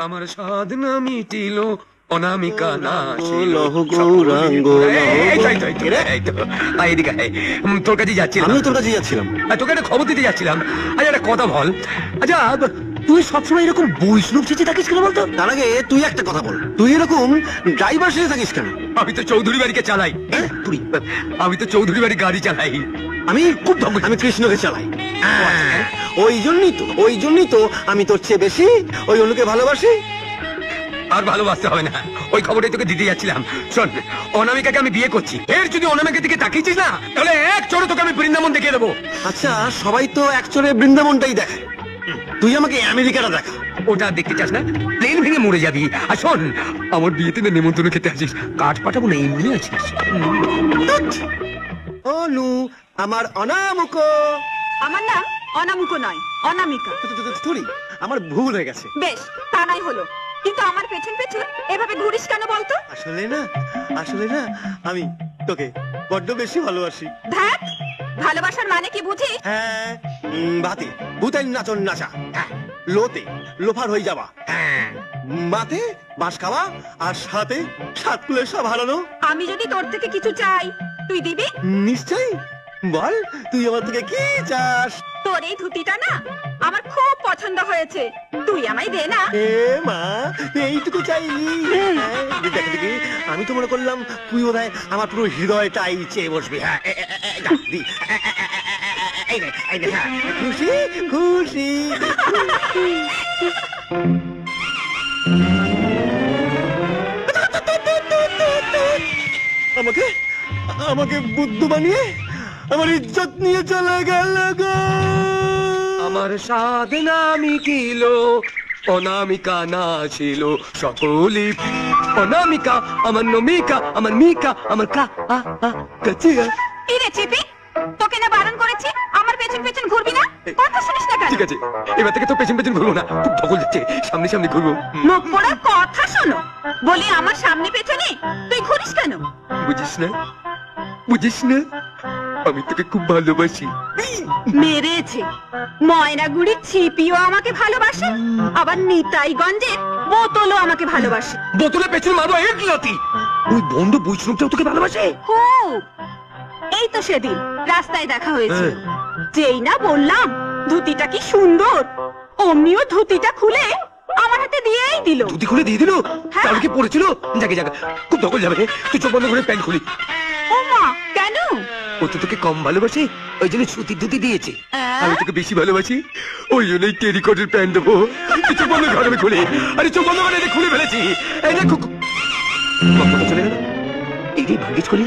আমার সাধনা মিটিল অনামিকা নাচিল গৌরাঙ্গ। তোর কাছে যাচ্ছিলাম। আমিও তোর কাছে যাচ্ছিলাম। তোকে একটা খবর দিতে যাচ্ছিলাম। আচ্ছা একটা কথা বল, আচ্ছা তুই সবসময় এরকম বৈষ্ণব সেজে থাকিস কেন বলতো? তার আগে তুই একটা কথা বল, তুই এরকম ড্রাইভার সেজে থাকিস কেন? আমি তো চৌধুরী বাড়িকে চালাই। আমি তো চৌধুরী বাড়ি গাড়ি চালাই। আমি খুব আমি কৃষ্ণকে চালাই। ওই জন্যই তো আমি তোর চেয়ে বেশি ওই অনুকে ভালোবাসি। আর ভালোবাসতে হবে না, ওই খবরটাই তোকে দিতে যাচ্ছিলাম। শোন, অনামিকাকে আমি বিয়ে করছি। এর যদি অনামিকার দিকে তাকিয়েছিস না, তাহলে এক চড়ে তোকে আমি বৃন্দাবন দেখিয়ে দেবো। আচ্ছা, সবাই তো এক চড়ে বৃন্দাবনটাই দেখে, তুই আমাকে আমেরিকাটা দেখা। ওটা দেখতে চাস না? প্লেন ভেঙে মরে যাবি। আর শোন, আমার বিয়েতে না নেমন্তন্ন খেতে আসিস। কাঠ পাঠাবো না, এমনি আছিস। অনু, আমার অনামিক। আমার নাম অনামিক নয়, অনামিকা। আমার ভুল হয়ে গেছে। বেশ, তা নাই হলো, কিন্তু আমার পেছন পেছন এভাবে ঘুরিস কেন বলতো? আসলে না আমি তোকে বড্ড বেশি ভালোবাসি। ধ্যাৎ, ভালোবাসার মানে কি বুঝিস? হ্যাঁ, ভাতে ভূতাই নাচন নাচা, লোতে লোফার হয়ে যাওয়া, মাতে বাঁশ খাওয়া, আর সাথে সাত কুলের সব হারানো। আমি যদি তোর থেকে কিছু চাই, তুই দিবি? নিশ্চয়ই। বল, তুই আমার থেকে কি চাস? তোর এই ধুতিটা না আমার খুব পছন্দ হয়েছে, তুই আমায় দে না। এ মা, এইটুকু চাইলি? দেখ দেখি, আমি তো মনে করলাম তুই বোধহয় আমার পুরো হৃদয়টাই চেয়ে বসবি। খুশি খুশি। আমাকে আমাকে বুদ্ধ বানিয়ে আমার ইজ্জত নিয়ে চলে গেল গো। আমার সাধনা মিটিল অনামিকা নাচিল সকলি। অনামিকা আমার নমিকা, আমার মিকা, আমার কাচিয়া। কি রে চিপি, তোকে না বারণ করেছি আমার পেছন পেছন ঘুরবি না? কথা শুনিস না কেন? ঠিক আছে, এবার থেকে তো পেছন পেছন ঘুরবো না, খুব ধকল যাচ্ছে, সামনে সামনে ঘুরবো। মুখ পড়ার কথা শোনো, বলি আমার সামনে পেছনে তুই ঘুরিস কেন? বুঝিস না, আমি তোকে খুব ভালোবাসি। মেরেছে, ময়নাগুড়ির ছিপিও আমাকে ভালোবাসে, আবার নিতাইগঞ্জের বোতলও আমাকে ভালোবাসে। বোতলে পেছন মারবো এক লাথি। ওই বন্ধু বৈষ্ণবটাও তোকে ভালোবাসে? খুব। এই তো সেদিন রাস্তায় দেখা হয়েছে, যেই না বললাম ধুতিটা কি সুন্দর, অমনিও ধুতিটা খুলে আমার হাতে দিয়েই দিল। ধুতি খুলে দিয়ে দিল? তাহলে কি পড়েছিল? যাকে খুব ধকল যাবে, তুই চোখ বন্ধ করে প্যান্ট খুলি। ও মা, কেন? ও তো তোকে কম ভালোবাসে, ওই জন্য সুতির ধুতি দিয়েছে। আমি তোকে বেশি ভালোবাসি, ওই জন্যই টেরিকটের প্যান্ট দেবো। চোখ বন্ধ করে আমি খুলে, আরে চোখ বন্ধ করে খুলে ফেলেছি। এই দেখো চলে গেল, এই ভাগ্যিস করি।